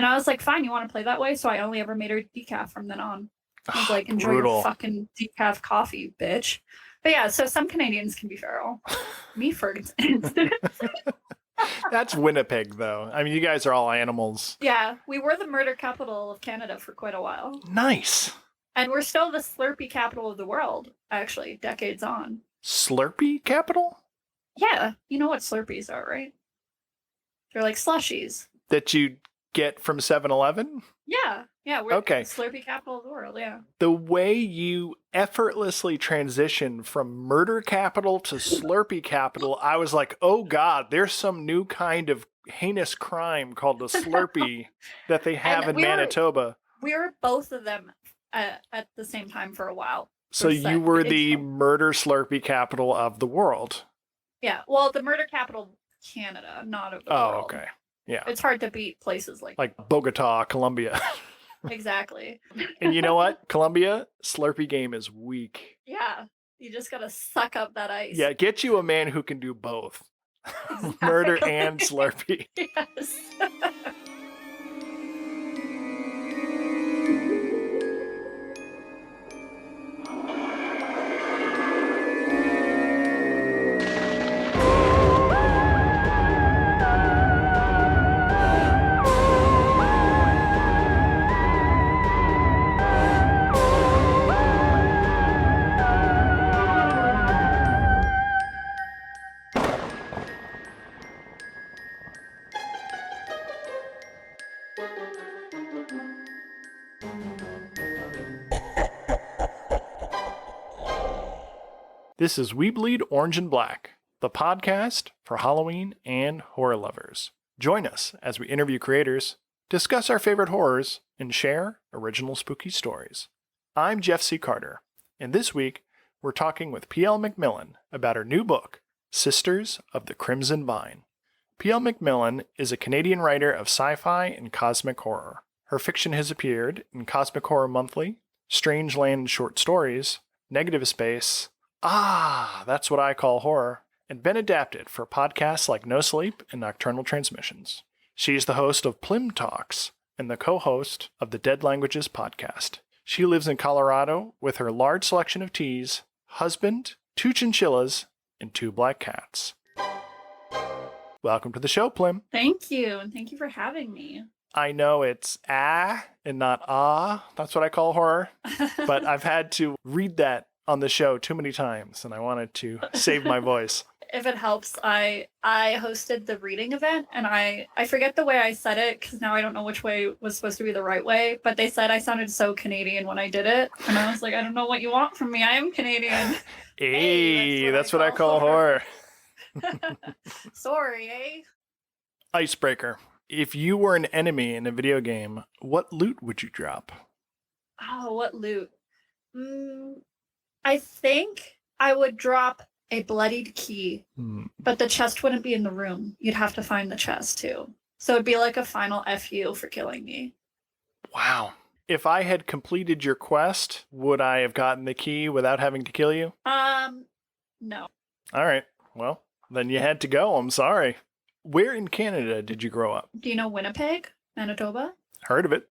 And I was like, fine, you want to play that way? So I only ever made her decaf from then on. I was like, enjoy Brutal. your fucking decaf coffee, bitch. But yeah, so some Canadians can be feral. Me, for instance. That's Winnipeg, though. I mean, you guys are all animals. Yeah, we were the murder capital of Canada for quite a while. Nice. And we're still the Slurpee capital of the world, actually, decades on. Slurpee capital? Yeah, you know what Slurpees are, right? They're like slushies. That you get from 7-Eleven? Yeah, we're Okay. the Slurpee capital of the world, yeah. The way you effortlessly transition from murder capital to Slurpee capital, I was like, oh God, there's some new kind of heinous crime called a Slurpee that they have in Manitoba. We were both of them at the same time for a while. So you were the murder Slurpee capital of the world. Yeah, well, the murder capital of Canada, not of the world. Oh, okay. Yeah. It's hard to beat places like Bogota, Colombia. Exactly. And you know what? Colombia, Slurpee game is weak. Yeah, you just gotta suck up that ice. Yeah, get you a man who can do both. Exactly. Murder and Slurpee. Yes. This is We Bleed Orange and Black, the podcast for Halloween and horror lovers. Join us as we interview creators, discuss our favorite horrors, and share original spooky stories. I'm Jeff C. Carter, and this week we're talking with P.L. McMillan about her new book, Sisters of the Crimson Vine. P.L. McMillan is a Canadian writer of sci-fi and cosmic horror. Her fiction has appeared in Cosmic Horror Monthly, Strange Land Short Stories, Negative Space, That's What I Call Horror, and been adapted for podcasts like No Sleep and Nocturnal Transmissions. She's the host of Plim Talks and the co-host of the Dead Languages podcast. She lives in Colorado with her large selection of teas, husband, 2 chinchillas, and 2 black cats. Welcome to the show, Plim. Thank you, and thank you for having me. I know it's and not That's What I Call Horror, but I've had to read that on the show too many times, and I wanted to save my voice. If it helps, I hosted the reading event, and I forget the way I said it, because now I don't know which way was supposed to be the right way, but they said I sounded so Canadian when I did it, and I was like, I don't know what you want from me. I am Canadian. Hey, that's what I call horror. Sorry, eh? Icebreaker. If you were an enemy in a video game, what loot would you drop? Oh, what loot? I think I would drop a bloodied key, but the chest wouldn't be in the room. You'd have to find the chest too. So it'd be like a final FU for killing me. Wow. If I had completed your quest, would I have gotten the key without having to kill you? No. All right. Well, then you had to go. I'm sorry. Where in Canada did you grow up? Do you know Winnipeg, Manitoba? Heard of it.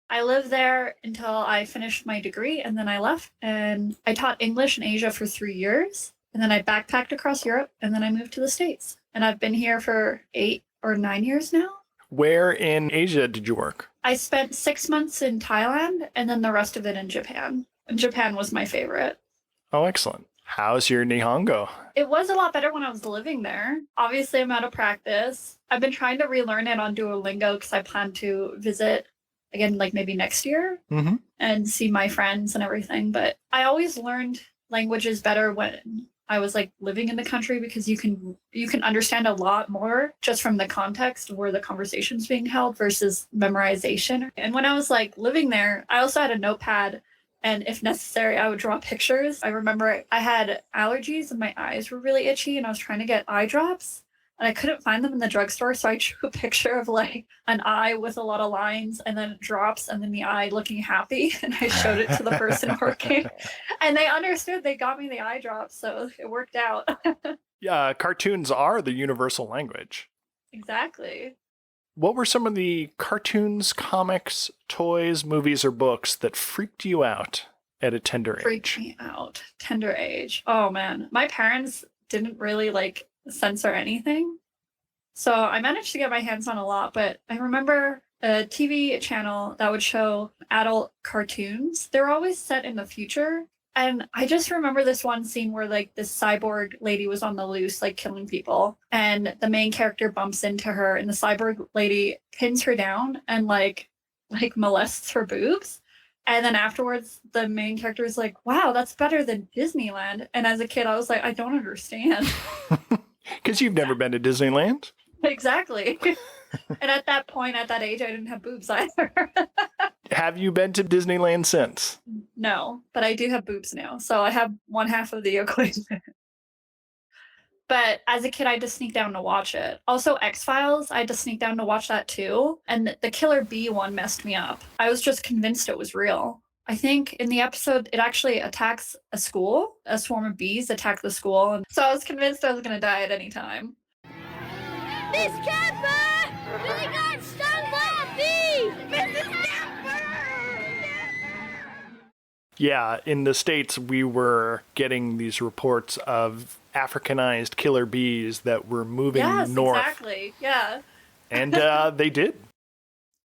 I lived there until I finished my degree, and then I left, and I taught English in Asia for 3 years, and then I backpacked across Europe, and then I moved to the States. And I've been here for 8 or 9 years now. Where in Asia did you work? I spent 6 months in Thailand, and then the rest of it in Japan. And Japan was my favorite. Oh, excellent. How's your Nihongo? It was a lot better when I was living there. Obviously, I'm out of practice. I've been trying to relearn it on Duolingo because I plan to visit again, like maybe next year and see my friends and everything. But I always learned languages better when I was like living in the country, because you can understand a lot more just from the context of where the conversation's being held versus memorization. And when I was like living there, I also had a notepad. And if necessary, I would draw pictures. I remember I had allergies and my eyes were really itchy, and I was trying to get eye drops, and I couldn't find them in the drugstore. So I drew a picture of like an eye with a lot of lines, and then drops, and then the eye looking happy. And I showed it to the person working, and they understood. They got me the eye drops. So it worked out. Yeah, cartoons are the universal language. Exactly. What were some of the cartoons, comics, toys, movies, or books that freaked you out at a tender age? Freaked me out. Tender age. Oh, man. My parents didn't really, like, censor anything. So I managed to get my hands on a lot, but I remember a TV channel that would show adult cartoons. They were always set in the future. And I just remember this one scene where like this cyborg lady was on the loose, like killing people. And the main character bumps into her and the cyborg lady pins her down and like molests her boobs. And then afterwards, the main character is like, wow, that's better than Disneyland. And as a kid, I was like, I don't understand. Because you've never been to Disneyland? Exactly. And at that point, at that age, I didn't have boobs either. Have you been to Disneyland since? No, but I do have boobs now. So I have one half of the equation. But as a kid, I had to sneak down to watch it. Also, X-Files, I had to sneak down to watch that too. And the Killer Bee one messed me up. I was just convinced it was real. I think in the episode, it actually attacks a school. A swarm of bees attack the school. And so I was convinced I was going to die at any time. Miss Camper! Billy got stung by a bee! Mrs. Camper! Yeah, in the States, we were getting these reports of Africanized killer bees that were moving north. Yes, exactly. Yeah. And they did.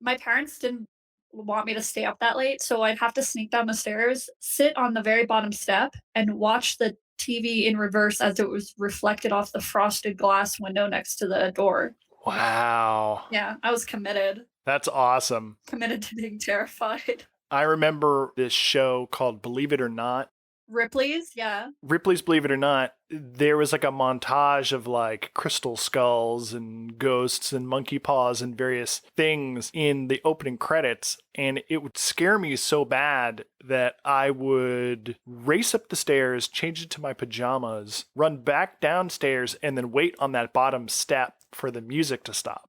My parents didn't want me to stay up that late, so I'd have to sneak down the stairs, sit on the very bottom step, and watch the TV in reverse as it was reflected off the frosted glass window next to the door. Wow. Yeah, I was committed. That's awesome. Committed to being terrified. I remember this show called Believe It or Not. Ripley's, yeah. Ripley's Believe It or Not, there was like a montage of like crystal skulls and ghosts and monkey paws and various things in the opening credits. And it would scare me so bad that I would race up the stairs, change into my pajamas, run back downstairs, and then wait on that bottom step for the music to stop.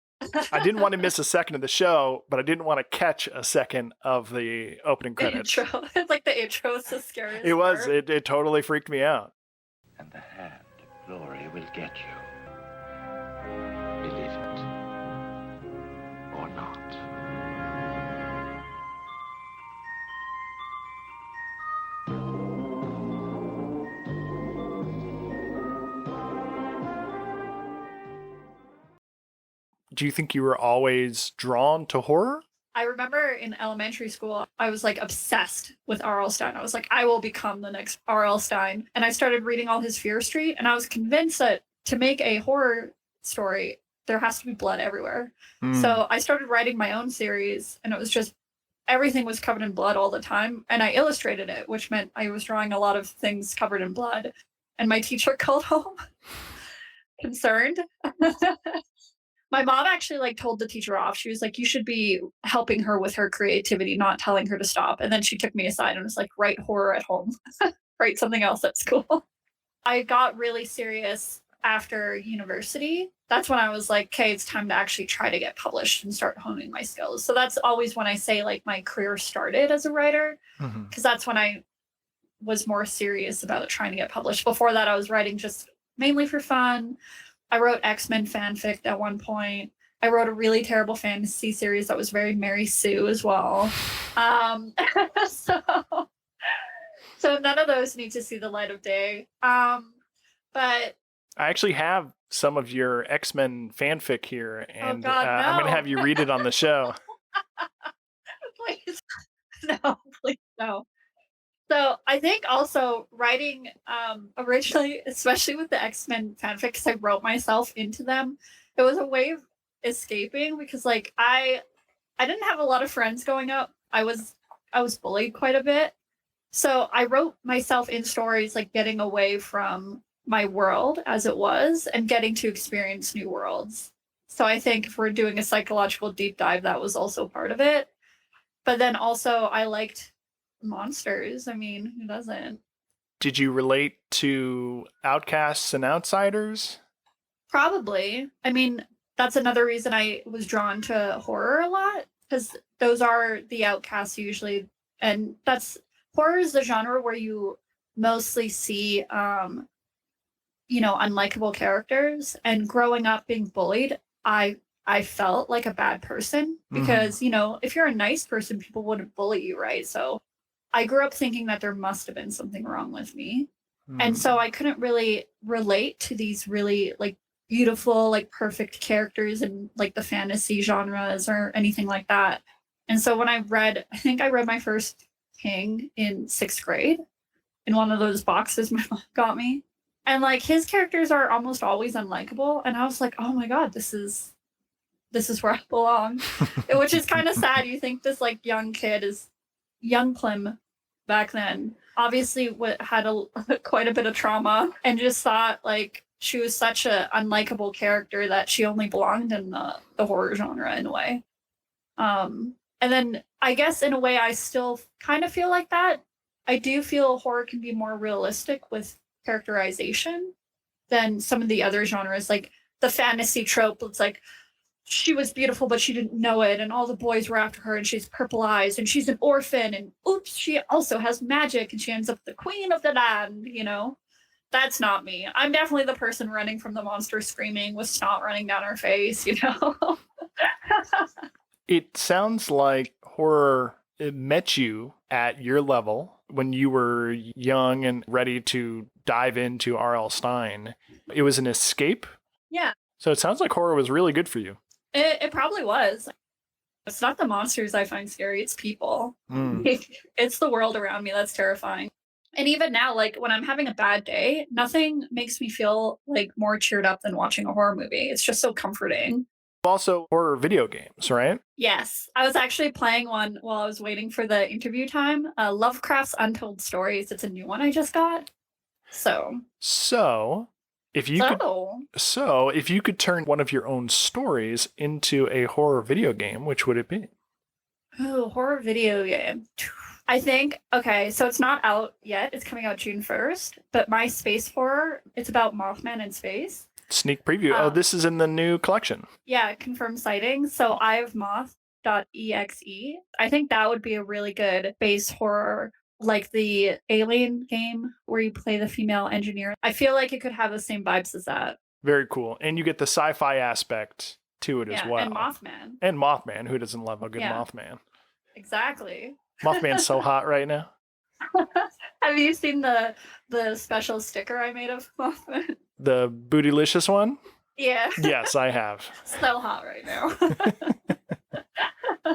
I didn't want to miss a second of the show, but I didn't want to catch a second of the opening credits. Intro. It's like the intro is the scariest. It was. Part. It totally freaked me out. And the hand of glory will get you. Believe it or not. Do you think you were always drawn to horror? I remember in elementary school, I was like obsessed with R.L. Stine. I was like, I will become the next R.L. Stine. And I started reading all his Fear Street, and I was convinced that to make a horror story, there has to be blood everywhere. So I started writing my own series, and it was just everything was covered in blood all the time. And I illustrated it, which meant I was drawing a lot of things covered in blood. And my teacher called home concerned. My mom actually like told the teacher off. She was like, you should be helping her with her creativity, not telling her to stop. And then she took me aside and was like, write horror at home. Write something else at school. I got really serious after university. That's when I was like, okay, it's time to actually try to get published and start honing my skills. So that's always when I say like my career started as a writer, because that's when I was more serious about trying to get published. Before that, I was writing just mainly for fun. I wrote X-Men fanfic at one point. I wrote a really terrible fantasy series that was very Mary Sue as well. So none of those need to see the light of day. But I actually have some of your X-Men fanfic here, and God, no. I'm going to have you read it on the show. Please. No, please no. So I think also writing originally, especially with the X-Men fanfic, because I wrote myself into them, it was a way of escaping because like I didn't have a lot of friends growing up. I was bullied quite a bit. So I wrote myself in stories like getting away from my world as it was and getting to experience new worlds. So I think if we're doing a psychological deep dive, that was also part of it. But then also I liked monsters. I mean, who doesn't? Did you relate to outcasts and outsiders? Probably. I mean, that's another reason I was drawn to horror a lot, because those are the outcasts usually. And that's horror is the genre where you mostly see unlikable characters. And growing up being bullied, I I felt like a bad person because, you know, if you're a nice person, people wouldn't bully you, right? So I grew up thinking that there must have been something wrong with me. And so I couldn't really relate to these really like beautiful, like perfect characters in like the fantasy genres or anything like that. And so when I think I read my first King in 6th grade in one of those boxes my mom got me. And like his characters are almost always unlikable. And I was like, oh my God, this is where I belong. Which is kind of sad. You think this like young Plim back then obviously had quite a bit of trauma and just thought like she was such a unlikable character that she only belonged in the horror genre in a way. And then I guess in a way I still kind of feel like that. I do feel horror can be more realistic with characterization than some of the other genres, like the fantasy trope. It's like she was beautiful, but she didn't know it, and all the boys were after her, and she's purple eyes, and she's an orphan, and oops, she also has magic, and she ends up the queen of the land, you know? That's not me. I'm definitely the person running from the monster screaming with snot running down her face, you know? It sounds like horror it met you at your level when you were young and ready to dive into R.L. Stine. It was an escape? Yeah. So it sounds like horror was really good for you. It probably was. It's not the monsters I find scary, it's people. It's the world around me that's terrifying. And even now, like when I'm having a bad day, nothing makes me feel like more cheered up than watching a horror movie. It's just so comforting. Also, horror video games, right? Yes. I was actually playing one while I was waiting for the interview time. Lovecraft's Untold Stories. It's a new one I just got. So if you could turn one of your own stories into a horror video game, which would it be? Oh, horror video game. I think, okay, so it's not out yet. It's coming out June 1st, but my space horror, it's about Mothman in space. Sneak preview. This is in the new collection. Yeah, confirmed sightings. So ivemoth.exe. I think that would be a really good base horror, like the Alien game where you play the female engineer. I feel like it could have the same vibes as that. Very cool. And you get the sci-fi aspect to it as well. And Mothman. And Mothman. Who doesn't love a good Mothman? Exactly. Mothman's so hot right now. Have you seen the special sticker I made of Mothman? The Bootylicious one? Yeah. Yes, I have. So hot right now.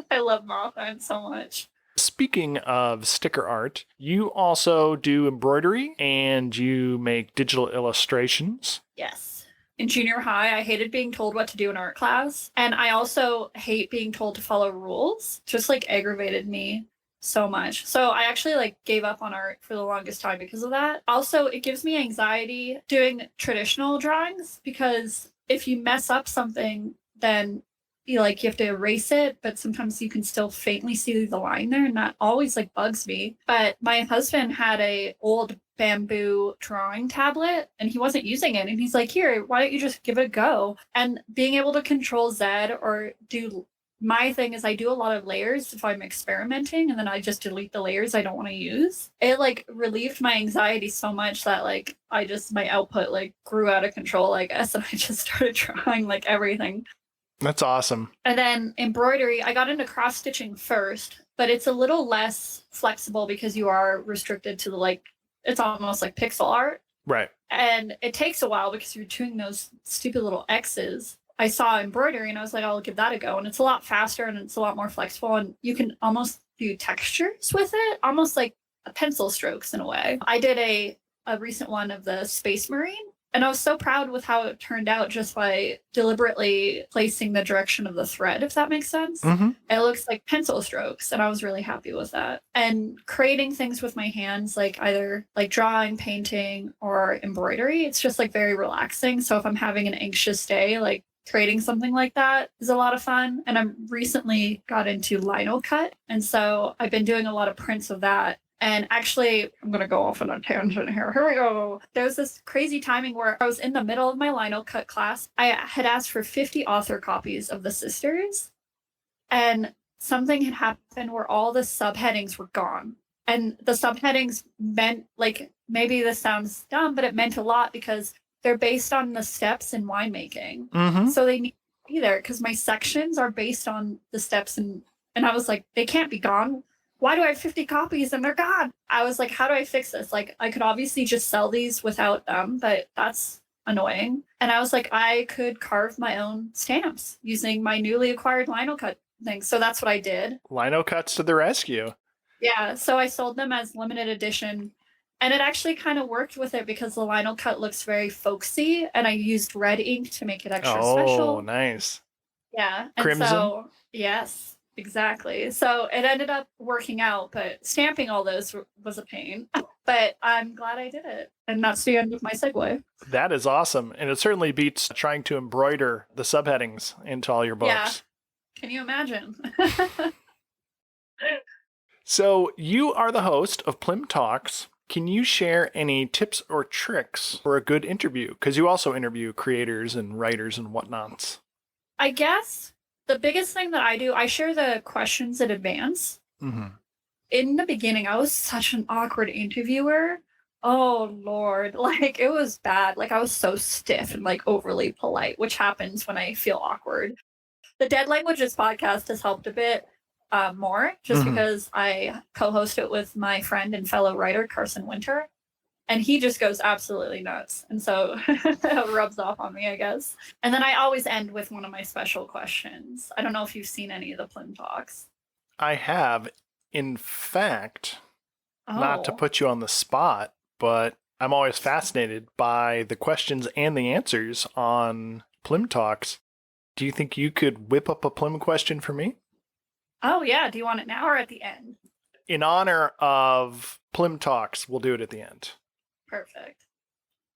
I love Mothman so much. Speaking of sticker art, you also do embroidery and you make digital illustrations. Yes. In junior high, I hated being told what to do in art class. And I also hate being told to follow rules. Just like aggravated me so much. So I actually like gave up on art for the longest time because of that. Also, it gives me anxiety doing traditional drawings because if you mess up something, then you have to erase it, but sometimes you can still faintly see the line there, and that always like bugs me. But my husband had a old bamboo drawing tablet and he wasn't using it, and he's like, here, why don't you just give it a go? And being able to control Z or do my thing is I do a lot of layers if I'm experimenting, and then I just delete the layers I don't want to use. It like relieved my anxiety so much that like my output like grew out of control, I guess, and I just started drawing like everything. That's awesome. And then embroidery, I got into cross stitching first, but it's a little less flexible because you are restricted to it's almost like pixel art. Right. And it takes a while because you're doing those stupid little X's. I saw embroidery and I was like, I'll give that a go. And it's a lot faster and it's a lot more flexible, and you can almost do textures with it, almost like pencil strokes in a way. I did a recent one of the Space Marine, and I was so proud with how it turned out just by deliberately placing the direction of the thread, if that makes sense. Mm-hmm. It looks like pencil strokes, and I was really happy with that. And creating things with my hands, like either like drawing, painting, or embroidery, it's just like very relaxing. So if I'm having an anxious day, like creating something like that is a lot of fun. And I'm recently got into lino cut, and so I've been doing a lot of prints of that. And actually, I'm going to go off on a tangent here. Here we go. There was this crazy timing where I was in the middle of my lino cut class. I had asked for 50 author copies of The Sisters, and something had happened where all the subheadings were gone. And the subheadings meant, like, maybe this sounds dumb, but it meant a lot because they're based on the steps in winemaking. Mm-hmm. So they be there because my sections are based on the steps. And I was like, they can't be gone. Why do I have 50 copies and they're gone? I was like, how do I fix this? Like, I could obviously just sell these without them, but that's annoying. And I was like, I could carve my own stamps using my newly acquired lino cut thing. So that's what I did. Lino cuts to the rescue. Yeah. So I sold them as limited edition. And it actually kind of worked with it because the lino cut looks very folksy. And I used red ink to make it extra special. Oh, nice. Yeah. And Crimson? so, yes, exactly. So it ended up working out, but stamping all those was a pain. But I'm glad I did it. And that's the end of my segue. That is awesome. And it certainly beats trying to embroider the subheadings into all your books. Yeah. Can you imagine? So you are the host of PLM Talks. Can you share any tips or tricks for a good interview? Because you also interview creators and writers and whatnots. I guess the biggest thing that I do, I share the questions in advance. Mm-hmm. In the beginning, I was such an awkward interviewer. Oh, Lord. Like, it was bad. Like, I was so stiff and, like, overly polite, which happens when I feel awkward. The Dead Languages podcast has helped a bit more, just because I co-host it with my friend and fellow writer, Carson Winter. And he just goes absolutely nuts. And so it rubs off on me, I guess. And then I always end with one of my special questions. I don't know if you've seen any of the PLM Talks. I have. In fact, not to Oh. put you on the spot, but I'm always fascinated by the questions and the answers on PLM Talks. Do you think you could whip up a PLM question for me? Oh, yeah. Do you want it now or at the end? In honor of PLM Talks, we'll do it at the end. Perfect.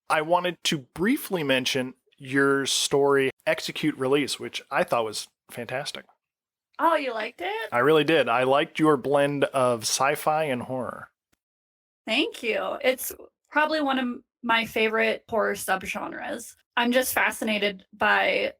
I wanted to briefly mention your story, Execute Release, which I thought was fantastic. Oh, you liked it? I really did. I liked your blend of sci-fi and horror. Thank you. It's probably one of my favorite horror subgenres. I'm just fascinated by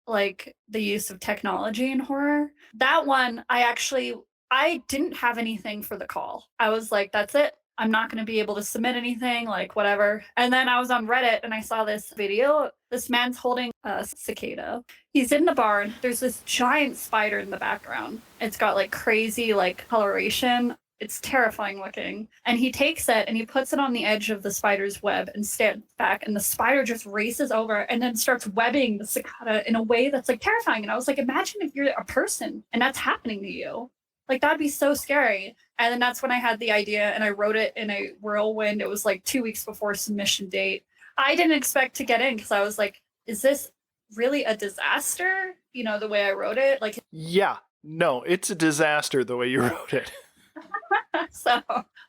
like the use of technology in horror. That one, I didn't have anything for the call. I was like, that's it. I'm not going to be able to submit anything, like whatever. And then I was on Reddit and I saw this video. This man's holding a cicada. He's in the barn. There's this giant spider in the background. It's got like crazy like coloration. It's terrifying looking. And he takes it and he puts it on the edge of the spider's web and stands back. And the spider just races over and then starts webbing the cicada in a way that's like terrifying. And I was like, imagine if you're a person and that's happening to you. Like, that'd be so scary. And then that's when I had the idea and I wrote it in a whirlwind. It was like 2 weeks before submission date. I didn't expect to get in because I was like, is this really a disaster? You know, the way I wrote it? Like, Yeah, no, it's a disaster the way you wrote it. so,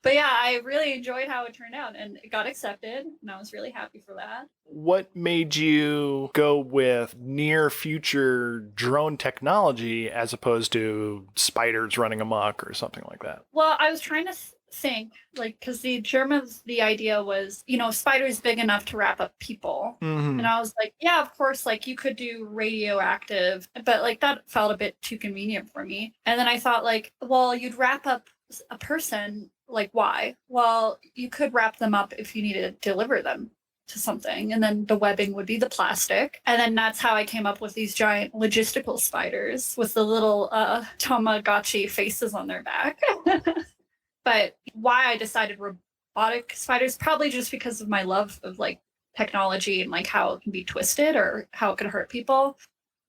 but yeah, I really enjoyed how it turned out and it got accepted. And I was really happy for that. What made you go with near future drone technology as opposed to spiders running amok or something like that? Well, I was trying to think, like, because the Germans, the idea was, you know, spiders big enough to wrap up people. Mm-hmm. And I was like, yeah, of course, like you could do radioactive, but like that felt a bit too convenient for me. And then I thought, like, well, you'd wrap up a person, like, why? Well, you could wrap them up if you needed to deliver them to something, and then the webbing would be the plastic. And then that's how I came up with these giant logistical spiders with the little Tamagotchi faces on their back. But why I decided robotic spiders, probably just because of my love of like technology and like how it can be twisted or how it could hurt people.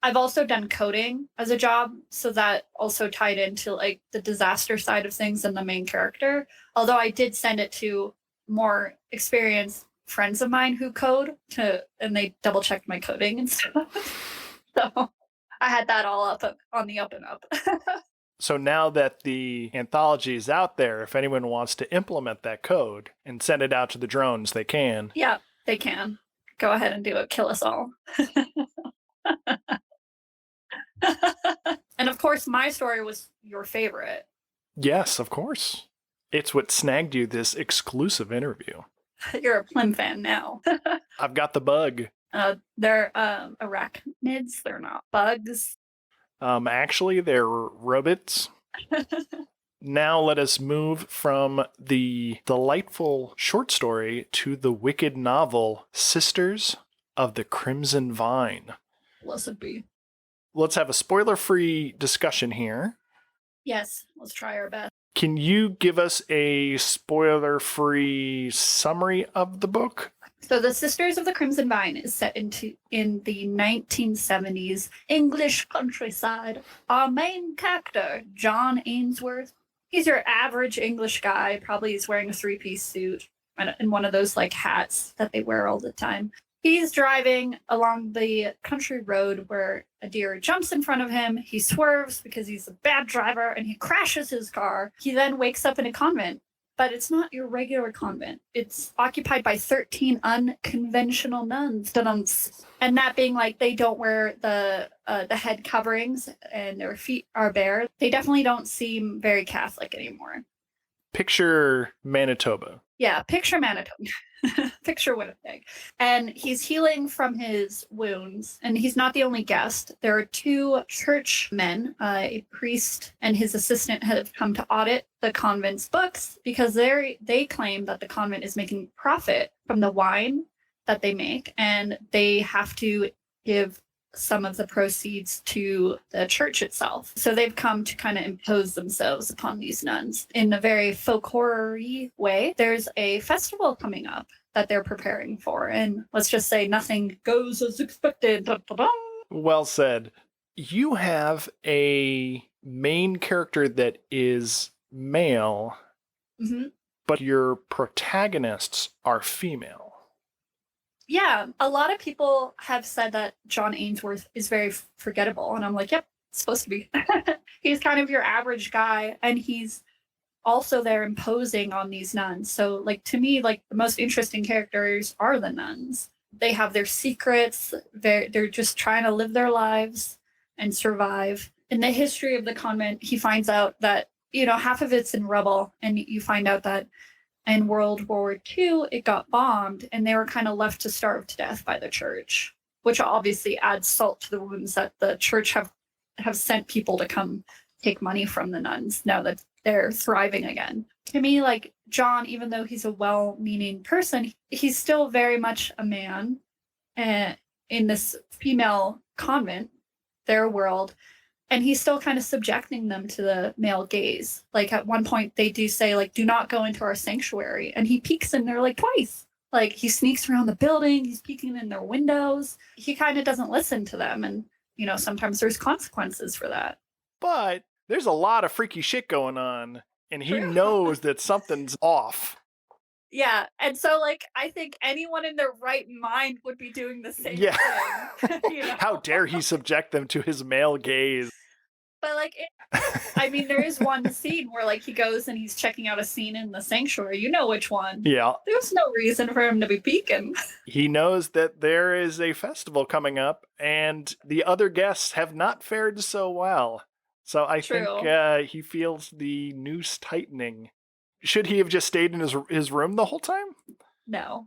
I've also done coding as a job, so that also tied into like the disaster side of things and the main character. Although I did send it to more experienced friends of mine who code and they double checked my coding and stuff. So I had that all up on the up and up. So now that the anthology is out there, if anyone wants to implement that code and send it out to the drones, they can. Yeah, they can. Go ahead and do it. Kill us all. And of course, my story was your favorite. Yes, of course. It's what snagged you this exclusive interview. You're a PLM fan now. I've got the bug. They're arachnids. They're not bugs. Actually, they're robots. Now let us move from the delightful short story to the wicked novel Sisters of the Crimson Vine. Blessed be. let's have a spoiler-free discussion here. Yes, let's try our best. Can you give us a spoiler-free summary of the book? So the Sisters of the Crimson Vine is set in the 1970s English countryside. Our main character, John Ainsworth, he's your average English guy. Probably he's wearing a three-piece suit and one of those like hats that they wear all the time. He's driving along the country road where a deer jumps in front of him. He swerves because he's a bad driver and he crashes his car. He then wakes up in a convent, but it's not your regular convent. It's occupied by 13 unconventional nuns. And that being like they don't wear the head coverings and their feet are bare. They definitely don't seem very Catholic anymore. Picture Manitoba. Yeah, picture Manitoba. Picture Winnipeg. And he's healing from his wounds, and he's not the only guest. There are two churchmen, a priest and his assistant, have come to audit the convent's books because they claim that the convent is making profit from the wine that they make, and they have to give some of the proceeds to the church itself. So they've come to kind of impose themselves upon these nuns in a very folk horror-y way. There's a festival coming up that they're preparing for, and let's just say nothing goes as expected. Da-da-da. Well said. You have a main character that is male, but your protagonists are female. Yeah, a lot of people have said that John Ainsworth is very forgettable, and I'm like, yep, it's supposed to be. He's kind of your average guy, and he's also there imposing on these nuns. So, like, to me, like, the most interesting characters are the nuns. They have their secrets. They're just trying to live their lives and survive. In the history of the convent, he finds out that, half of it's in rubble, and you find out that in World War II, it got bombed, and they were kind of left to starve to death by the church, which obviously adds salt to the wounds that the church have sent people to come take money from the nuns now that they're thriving again. To me, like, John, even though he's a well-meaning person, he's still very much a man in this female convent, their world, and he's still kind of subjecting them to the male gaze. Like, at one point, they do say, like, do not go into our sanctuary. And he peeks in there, like, twice. Like, he sneaks around the building. He's peeking in their windows. He kind of doesn't listen to them. And, sometimes there's consequences for that. But there's a lot of freaky shit going on, and he knows that something's off. Yeah. And so, like, I think anyone in their right mind would be doing the same thing. How dare he subject them to his male gaze? But, like, there is one scene where, like, he goes and he's checking out a scene in the sanctuary. You know which one. Yeah. There's no reason for him to be peeking. He knows that there is a festival coming up, and the other guests have not fared so well. So I think he feels the noose tightening. Should he have just stayed in his room the whole time? No.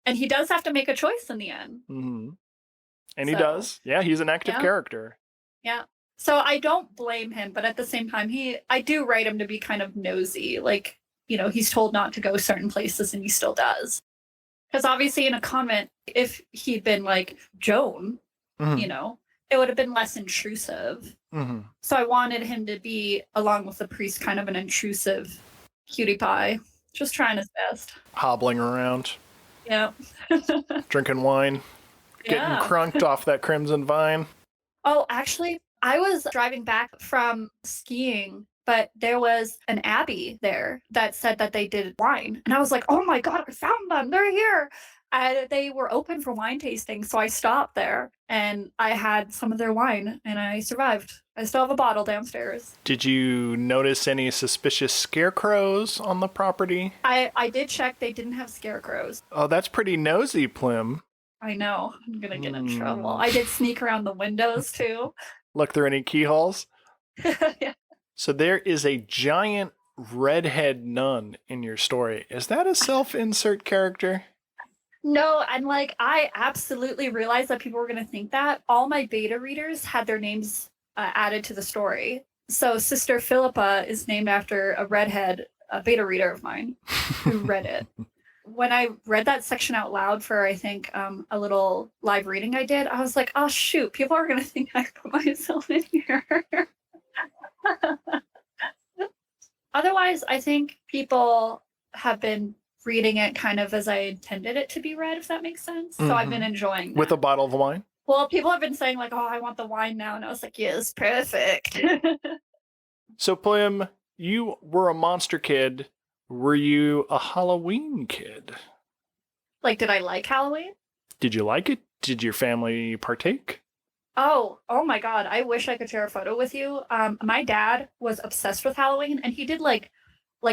And he does have to make a choice in the end. Mm-hmm. And he does. Yeah, he's an active character. Yeah. So I don't blame him, but at the same time, I do write him to be kind of nosy. Like, he's told not to go certain places and he still does. Because obviously in a convent, if he'd been like Joan, it would have been less intrusive. Mm-hmm. So I wanted him to be, along with the priest, kind of an intrusive cutie pie, just trying his best. Hobbling around. Yeah. Drinking wine. Getting crunked off that crimson vine. Oh, actually, I was driving back from skiing, but there was an abbey there that said that they did wine. And I was like, oh my God, I found them. They're here. They were open for wine tasting. So I stopped there and I had some of their wine and I survived. I still have a bottle downstairs. Did you notice any suspicious scarecrows on the property? I did check. They didn't have scarecrows. Oh, that's pretty nosy, Plim. I know. I'm going to get in trouble. I did sneak around the windows too. Look through any keyholes? Yeah. So there is a giant redhead nun in your story. Is that a self-insert character? No, and like I absolutely realized that people were going to think that. All my beta readers had their names added to the story. So Sister Philippa is named after a redhead beta reader of mine who read it. when I read that section out loud for, I think, a little live reading I did, I was like, oh, shoot, people are going to think I put myself in here. Otherwise, I think people have been reading it kind of as I intended it to be read, if that makes sense. So I've been enjoying that. With a bottle of wine? Well, people have been saying like, oh, I want the wine now. And I was like, yes, perfect. So, Plim, you were a monster kid. Were you a Halloween kid? Like, did I like Halloween? Did you like it? Did your family partake? Oh my God. I wish I could share a photo with you. My dad was obsessed with Halloween and he did like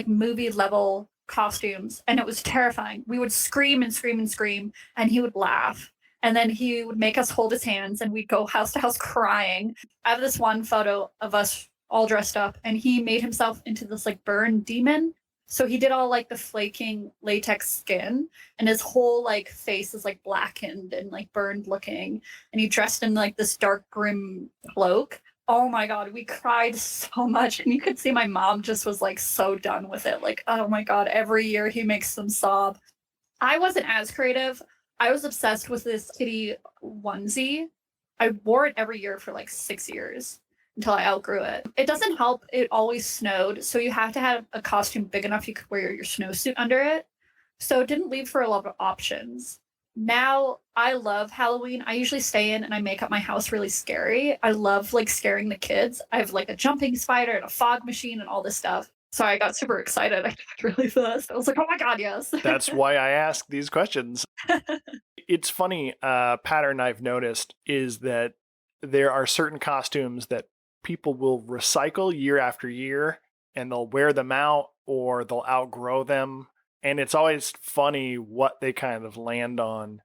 movie level costumes and it was terrifying. We would scream and scream and scream and he would laugh. And then he would make us hold his hands and we'd go house to house crying. I have this one photo of us all dressed up and he made himself into this like burned demon. So he did all like the flaking latex skin and his whole like face is like blackened and like burned looking. And he dressed in like this dark grim cloak. Oh my God, we cried so much. And you could see my mom just was like so done with it. Like, oh my God, every year he makes them sob. I wasn't as creative. I was obsessed with this kitty onesie. I wore it every year for like 6 years until I outgrew it. It doesn't help. It always snowed. So you have to have a costume big enough you could wear your snowsuit under it. So it didn't leave for a lot of options. Now I love Halloween. I usually stay in and I make up my house really scary. I love like scaring the kids. I have like a jumping spider and a fog machine and all this stuff. So I got super excited. I talked really fast. I was like, oh my God, yes. That's why I ask these questions. It's funny, pattern I've noticed is that there are certain costumes that people will recycle year after year and they'll wear them out or they'll outgrow them. And it's always funny what they kind of land on.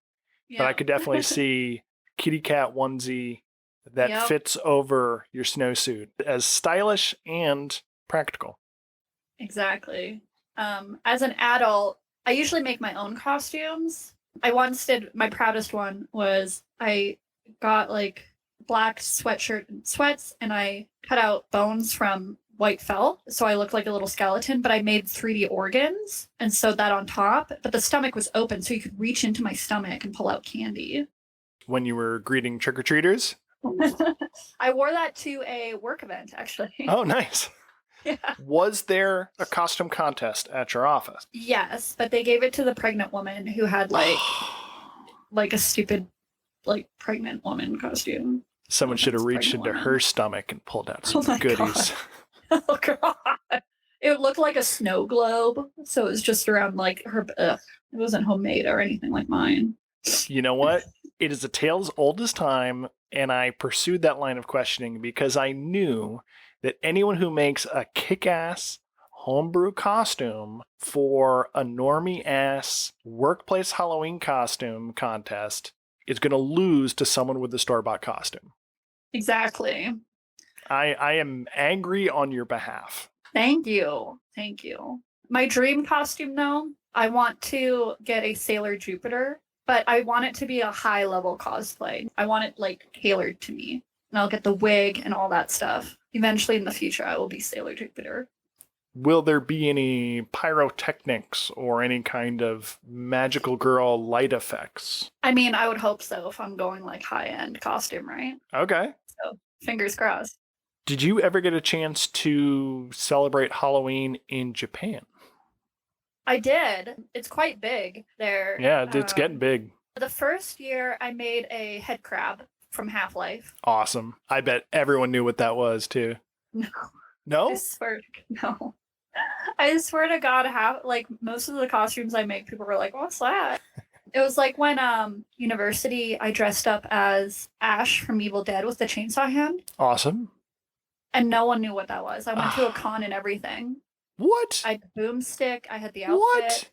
Yeah. But I could definitely see kitty cat onesie that fits over your snowsuit as stylish and practical. Exactly. As an adult, I usually make my own costumes. I once did, my proudest one was I got like black sweatshirt and sweats and I cut out bones from white felt. So I looked like a little skeleton, but I made 3D organs and sewed that on top. But the stomach was open so you could reach into my stomach and pull out candy. When you were greeting trick-or-treaters? I wore that to a work event, actually. Oh, nice. Yeah. Was there a costume contest at your office? Yes, but they gave it to the pregnant woman who had like a stupid like pregnant woman costume. Someone should have reached into her stomach and pulled out some goodies. God. Oh God. It looked like a snow globe, so it was just around like her. It wasn't homemade or anything like mine. You know what? It is a tale as old as time, and I pursued that line of questioning because I knew that anyone who makes a kick-ass homebrew costume for a normie-ass workplace Halloween costume contest is going to lose to someone with a store-bought costume. Exactly. I am angry on your behalf. Thank you. Thank you. My dream costume, though, I want to get a Sailor Jupiter, but I want it to be a high-level cosplay. I want it, like, tailored to me. And I'll get the wig and all that stuff. Eventually, in the future, I will be Sailor Jupiter. Will there be any pyrotechnics or any kind of magical girl light effects? I mean, I would hope so if I'm going, like, high-end costume, right? Okay. So, fingers crossed. Did you ever get a chance to celebrate Halloween in Japan? I did. It's quite big there. Yeah, it's getting big. The first year, I made a head crab from Half-Life. Awesome. I bet everyone knew what that was, too. No. No? I swear to God, most of the costumes I make, people were like, what's that? It was like when university, I dressed up as Ash from Evil Dead with the chainsaw hand. Awesome. And no one knew what that was. I went to a con and everything. What? I had the boomstick. I had the outfit. What?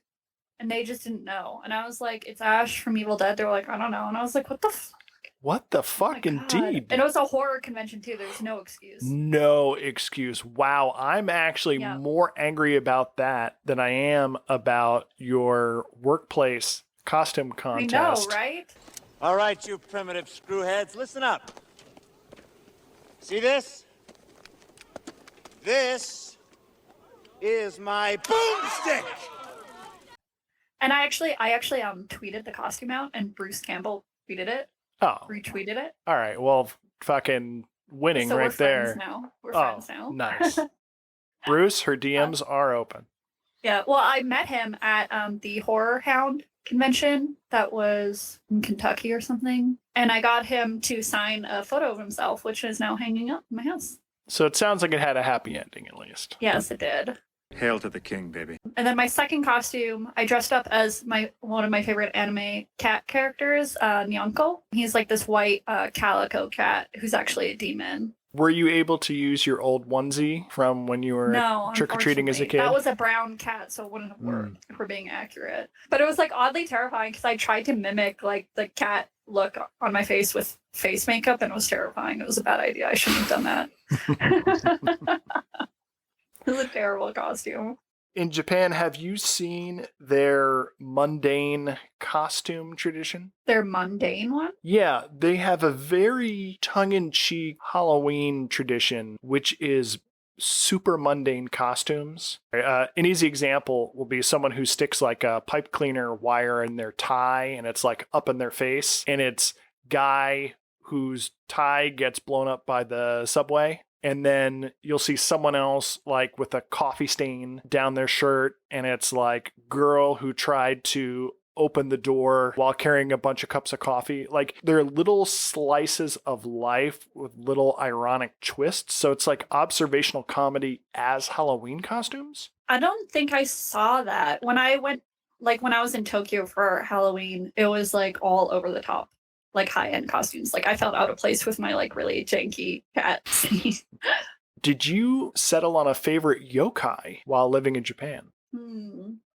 And they just didn't know. And I was like, it's Ash from Evil Dead. They were like, I don't know. And I was like, what the fuck? What the fuck, indeed? And it was a horror convention, too. There's no excuse. No excuse. Wow. I'm actually more angry about that than I am about your workplace costume contest. I know, right? All right, you primitive screwheads, listen up. See this? This is my boomstick! And I actually tweeted the costume out, and Bruce Campbell tweeted it, Oh, retweeted it. all right. Well, fucking winning So right we're friends there. now. We're Oh, friends now. nice. Bruce, her DMs are open. Yeah. Well, I met him at the Horror Hound convention that was in Kentucky or something, and I got him to sign a photo of himself, which is now hanging up in my house. So it sounds like it had a happy ending, at least. Yes, it did. Hail to the king, baby. And then my second costume, I dressed up as one of my favorite anime cat characters, Nyanko. He's like this white calico cat who's actually a demon. Were you able to use your old onesie from when you were No, trick-or-treating as a unfortunately. kid? That was a brown cat, so it wouldn't have worked if we're being accurate. But it was like oddly terrifying because I tried to mimic like the cat look on my face with face makeup, and it was terrifying. It was a bad idea. I shouldn't have done that. It was a terrible costume. In Japan, have you seen their mundane costume tradition? Their mundane one? Yeah, they have a very tongue-in-cheek Halloween tradition, which is super mundane costumes. An easy example will be someone who sticks like a pipe cleaner wire in their tie, and it's like up in their face, and it's guy whose tie gets blown up by the subway. And then you'll see someone else like with a coffee stain down their shirt, and it's like girl who tried to open the door while carrying a bunch of cups of coffee. Like they're little slices of life with little ironic twists. So it's like observational comedy as Halloween costumes. I don't think I saw that. When I was in Tokyo for Halloween, it was like all over the top, like high-end costumes. Like I felt out of place with my like really janky cat. Did you settle on a favorite yokai while living in Japan?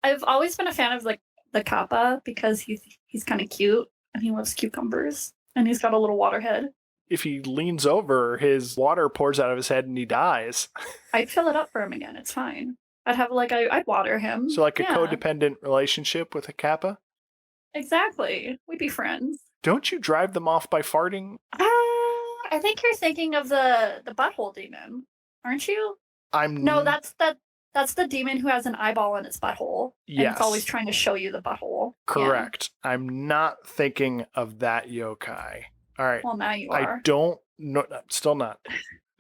I've always been a fan of like the kappa because he's kind of cute and he loves cucumbers and he's got a little water head. If he leans over, his water pours out of his head and he dies. I'd fill it up for him again. It's fine. I'd water him. So like a Yeah, codependent relationship with a kappa? exactly. We'd be friends. Don't you drive them off by farting? I think you're thinking of the butthole demon, aren't you? No, that's the demon who has an eyeball in its butthole. And Yes. it's always trying to show you the butthole. Correct. I'm not thinking of that yokai. All right. Yeah. Well, now you are. I don't know. Still not.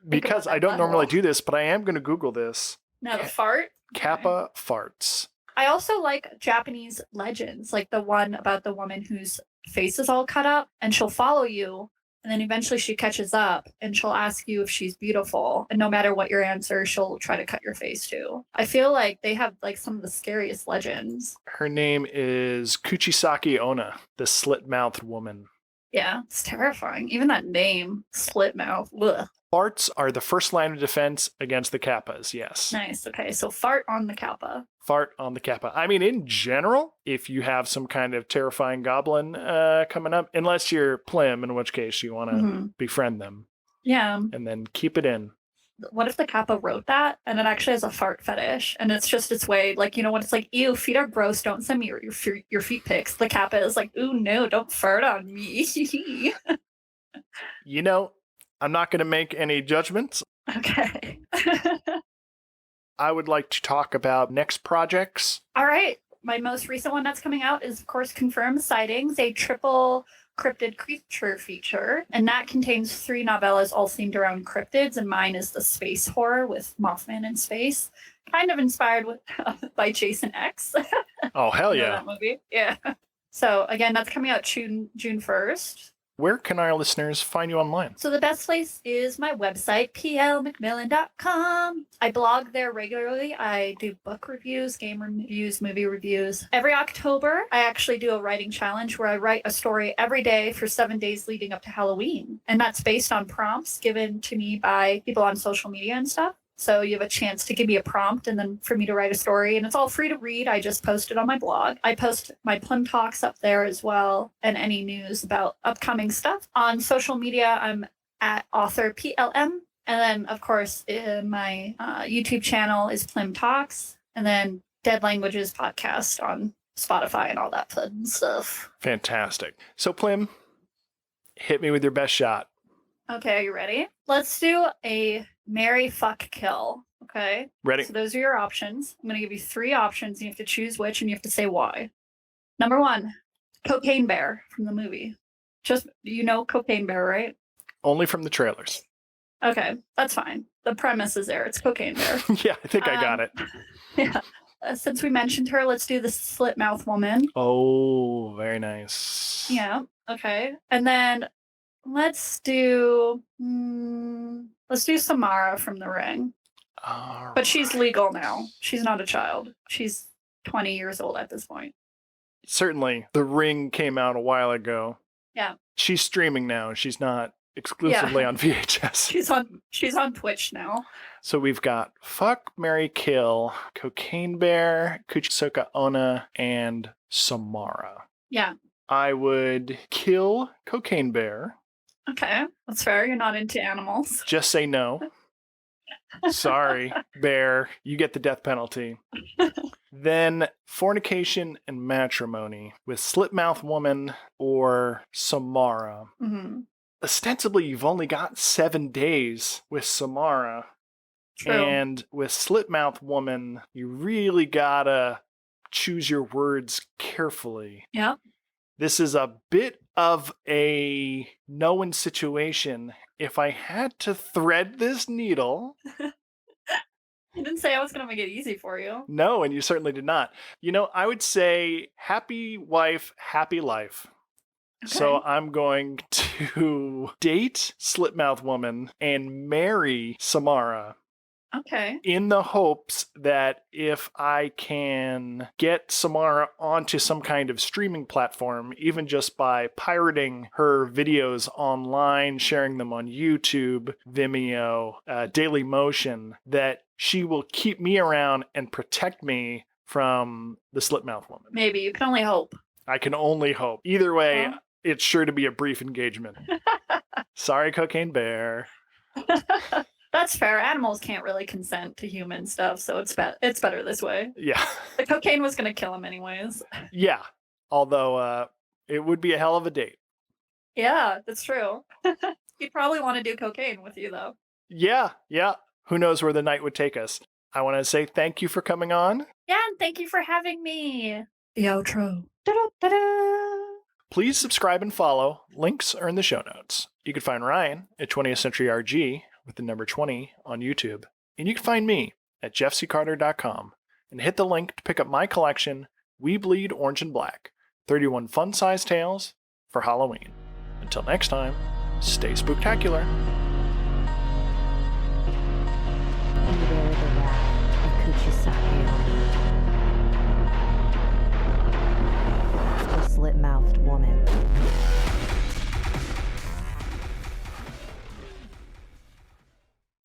Because that I don't normally butthole. do this, but I am going to Google this. Now the fart. Kappa farts. I also like Japanese legends, like the one about the woman whose face is all cut up and she'll follow you. And then eventually she catches up and she'll ask you if she's beautiful. And no matter what your answer, she'll try to cut your face too. I feel like they have like some of the scariest legends. Her name is Kuchisaki Onna, the slit-mouthed woman. Yeah, it's terrifying. Even that name, slit mouth. Ugh. Farts are the first line of defense against the kappas, yes. Nice. Okay, so fart on the kappa. Fart on the kappa. I mean, in general, if you have some kind of terrifying goblin coming up, unless you're Plim, in which case you want to befriend them Yeah. and then keep it in. What if the kappa wrote that and it actually has a fart fetish and it's just its way, like, you know what, it's like, ew, feet are gross, don't send me your feet pics. The kappa is like, ooh, no, don't fart on me. You know, I'm not going to make any judgments. Okay. I would like to talk about next projects. All right. My most recent one that's coming out is, of course, Confirmed Sightings, a triple cryptid creature feature. And that contains 3 novellas all themed around cryptids. And mine is the space horror with Mothman in space, kind of inspired by Jason X. Oh, hell You know yeah. that movie? Yeah. So, again, that's coming out June 1st. Where can our listeners find you online? So the best place is my website, plmcmillan.com. I blog there regularly. I do book reviews, game reviews, movie reviews. Every October, I actually do a writing challenge where I write a story every day for 7 days leading up to Halloween. And that's based on prompts given to me by people on social media and stuff. So you have a chance to give me a prompt and then for me to write a story. And it's all free to read. I just post it on my blog. I post my Plum Talks up there as well and any news about upcoming stuff. On social media, I'm at author PLM. And then, of course, my YouTube channel is Plum Talks. And then Dead Languages podcast on Spotify and all that fun stuff. Fantastic. So, Plim, hit me with your best shot. Okay, are you ready? Let's do a marry, fuck, kill. Okay? Ready? So those are your options. I'm going to give you 3 options, and you have to choose which, and you have to say why. Number 1, Cocaine Bear from the movie. Just, you know Cocaine Bear, right? Only from the trailers. Okay, that's fine. The premise is there. It's Cocaine Bear. Yeah, I think I got it. Yeah. Since we mentioned her, let's do the Slit Mouth Woman. Oh, very nice. Yeah. Okay. And then let's do Samara from The Ring. But she's legal now. She's not a child. She's 20 years old at this point. Certainly, The Ring came out a while ago. Yeah. She's streaming now. She's not exclusively on VHS. She's on Twitch now. So we've got Fuck, Marry, Kill, Cocaine Bear, Kuchisuka Onna, and Samara. Yeah. I would kill Cocaine Bear. Okay, that's fair. You're not into animals. Just say no. Sorry, Bear. You get the death penalty. Then Fornication and Matrimony with Slitmouth Woman or Samara. Mm-hmm. Ostensibly, you've only got 7 days with Samara. True. And with Slitmouth Woman, you really gotta choose your words carefully. Yeah. This is a bit of a no-win situation. If I had to thread this needle... You didn't say I was going to make it easy for you. No, and you certainly did not. You know, I would say happy wife, happy life. Okay. So I'm going to date Slitmouth Woman and marry Samara. Okay. In the hopes that if I can get Samara onto some kind of streaming platform, even just by pirating her videos online, sharing them on YouTube, Vimeo, Dailymotion, that she will keep me around and protect me from the Slitmouth Woman. Maybe. You can only hope. I can only hope. Either way, it's sure to be a brief engagement. Sorry, Cocaine Bear. That's fair. Animals can't really consent to human stuff, so it's better this way. Yeah. The cocaine was going to kill him anyways. Yeah. Although it would be a hell of a date. Yeah, that's true. He'd probably want to do cocaine with you, though. Yeah. Who knows where the night would take us. I want to say thank you for coming on. Yeah, and thank you for having me. The outro. Da-da-da-da. Please subscribe and follow. Links are in the show notes. You can find Ryan at 20th Century RG with the number 20 on YouTube. And you can find me at jeffccarter.com and hit the link to pick up my collection, We Bleed Orange and Black, 31 fun-sized tales for Halloween. Until next time, stay spooktacular.